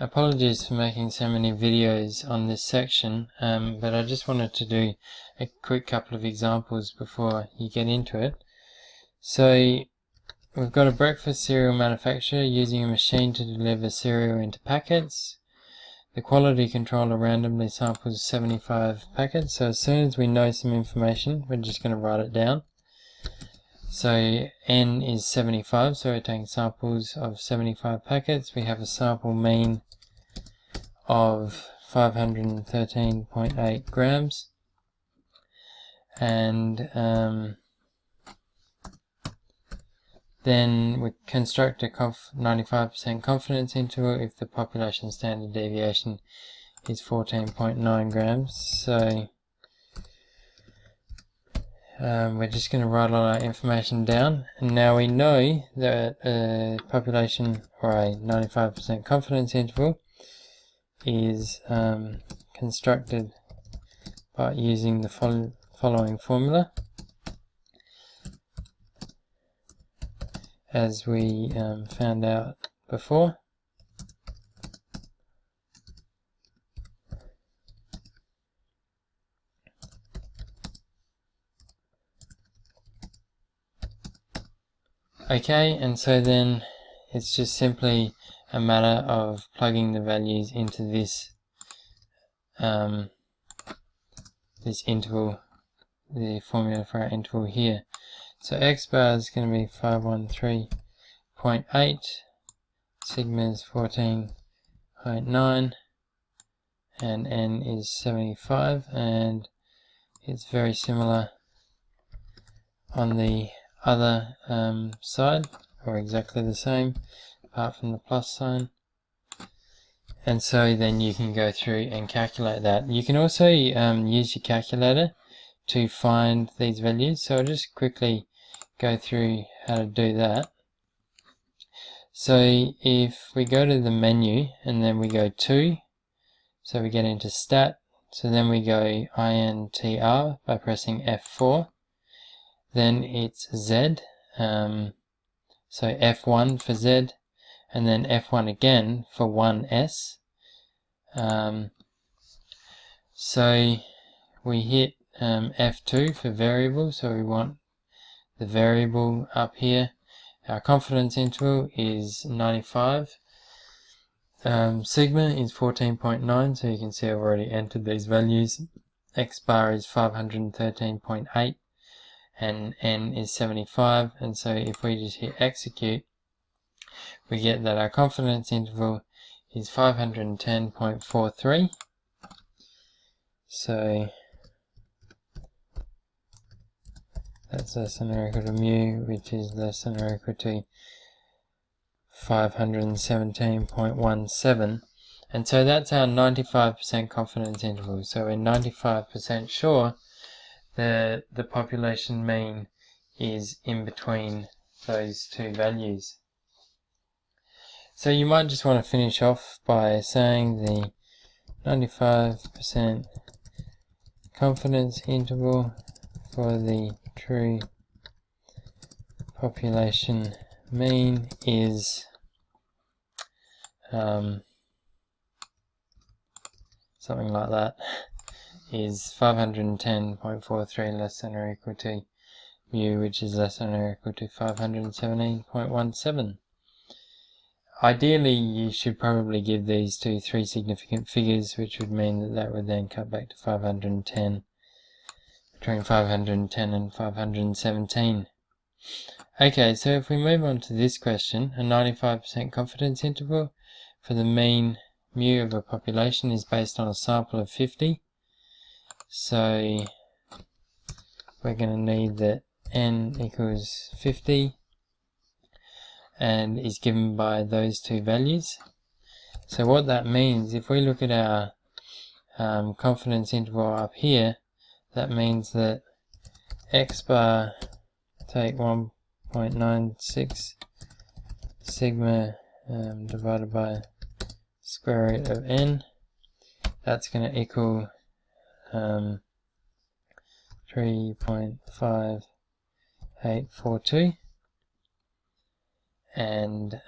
Apologies for making so many videos on this section, but I just wanted to do a quick couple of examples before you get into it. So we've got a breakfast cereal manufacturer using a machine to deliver cereal into packets. The quality controller randomly samples 75 packets, so as soon as we know some information, we're just going to write it down. So N is 75, so we're taking samples of 75 packets. We have a sample mean of 513.8 grams. And then we construct a 95% confidence interval if the population standard deviation is 14.9 grams. So we're just going to write all our information down, and now we know that a population or a 95% confidence interval is constructed by using the following formula, as we found out before. Okay, and so then it's just simply a matter of plugging the values into this this interval, the formula for our interval here. So x bar is going to be 513.8, sigma is 14.9, and n is 75, and it's very similar on the other side, or exactly the same apart from the plus sign. And so then you can go through and calculate that. You can also use your calculator to find these values, so I'll just quickly go through how to do that. So if we go to the menu and then we go to, so we get into stat, so then we go INTR by pressing F4, then it's Z, so F1 for Z, and then F1 again for 1S. So we hit F2 for variable, so we want the variable up here. Our confidence interval is 95. Sigma is 14.9, so you can see I've already entered these values. X bar is 513.8, and N is 75, and so if we just hit execute, we get that our confidence interval is 510.43. So that's less than or equal to mu, which is less than or equal to 517.17. And so that's our 95% confidence interval. So we're 95% sure that the population mean is in between those two values. So you might just want to finish off by saying the 95% confidence interval for the true population mean is something like that, is 510.43 less than or equal to mu, which is less than or equal to 517.17. Ideally, you should probably give these to three significant figures, which would mean that that would then cut back to 510, between 510 and 517. Okay, so if we move on to this question, a 95% confidence interval for the mean mu of a population is based on a sample of 50. So we're going to need that n equals 50 and is given by those two values. So what that means, if we look at our confidence interval up here, that means that x bar, take 1.96 sigma divided by square root of n, that's going to equal 3.5842, and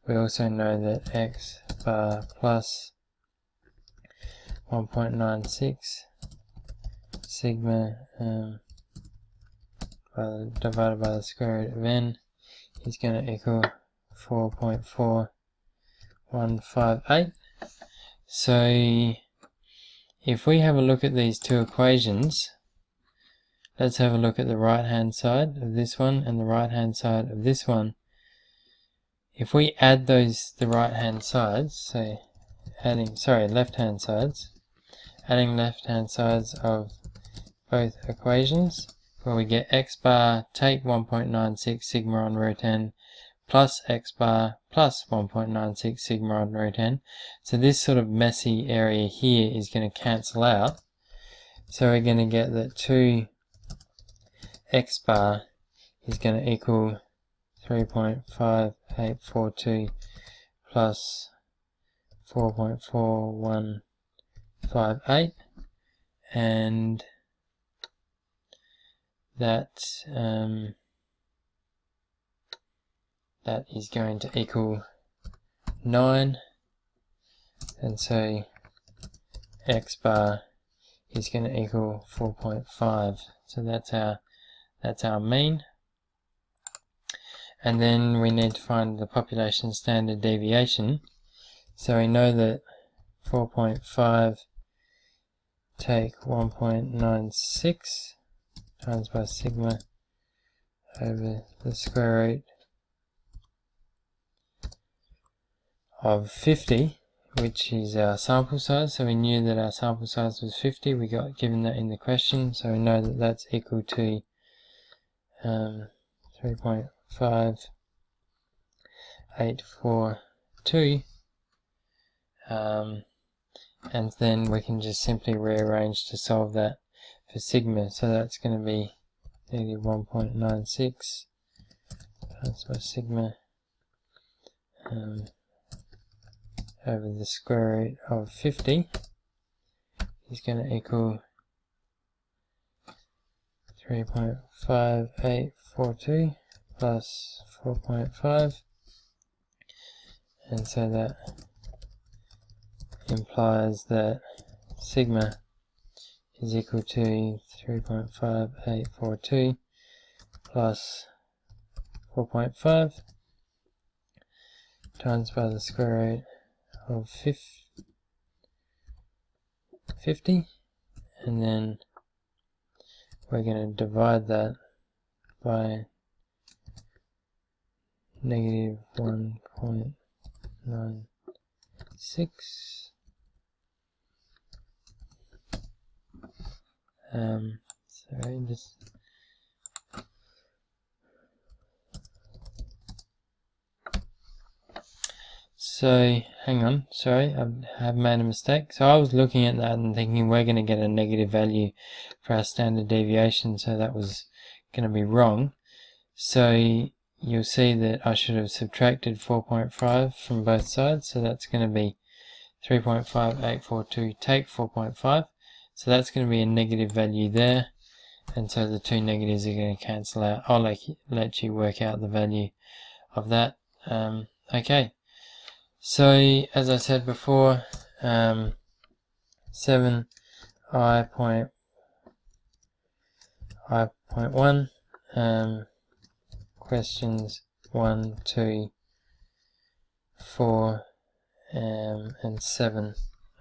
we also know that x bar plus 1.96 sigma divided by the square root of n is going to equal 4.4158. So if we have a look at these two equations, let's have a look at the right hand side of this one and the right hand side of this one. If we add those, the right hand sides, so left hand sides, adding left hand sides of both equations, where we get x bar take 1.96 sigma on root n plus x bar plus 1.96 sigma on root n. So this sort of messy area here is going to cancel out. So we're going to get that 2x bar is going to equal 3.5842 plus 4.4158, and that is going to equal 9, and so x bar is going to equal 4.5. So that's our mean. And then we need to find the population standard deviation. So we know that 4.5 take 1.96 times by sigma over the square root of 50, which is our sample size. So we knew that our sample size was 50. We got given that in the question. So we know that that's equal to 3.5842, and then we can just simply rearrange to solve that for sigma. So that's going to be negative 1.96 times by sigma over the square root of 50 is going to equal 3.5842 plus 4.5, and so that implies that sigma is equal to 3.5842 plus 4.5 times by the square root of 50, and then we're going to divide that by negative 1.96. So hang on, sorry, I have made a mistake. So I was looking at that and thinking we're going to get a negative value for our standard deviation, so that was going to be wrong. So you'll see that I should have subtracted 4.5 from both sides, so that's going to be 3.5842 take 4.5, so that's going to be a negative value there, and so the two negatives are going to cancel out. I'll let you work out the value of that. Okay, so as I said before, 7i.1 questions 1, 2, 4 and 7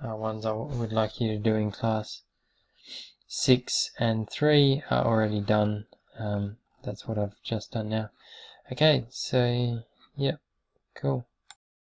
are ones I would like you to do in class. 6 and 3 are already done. That's what I've just done now. Okay, so yep, cool.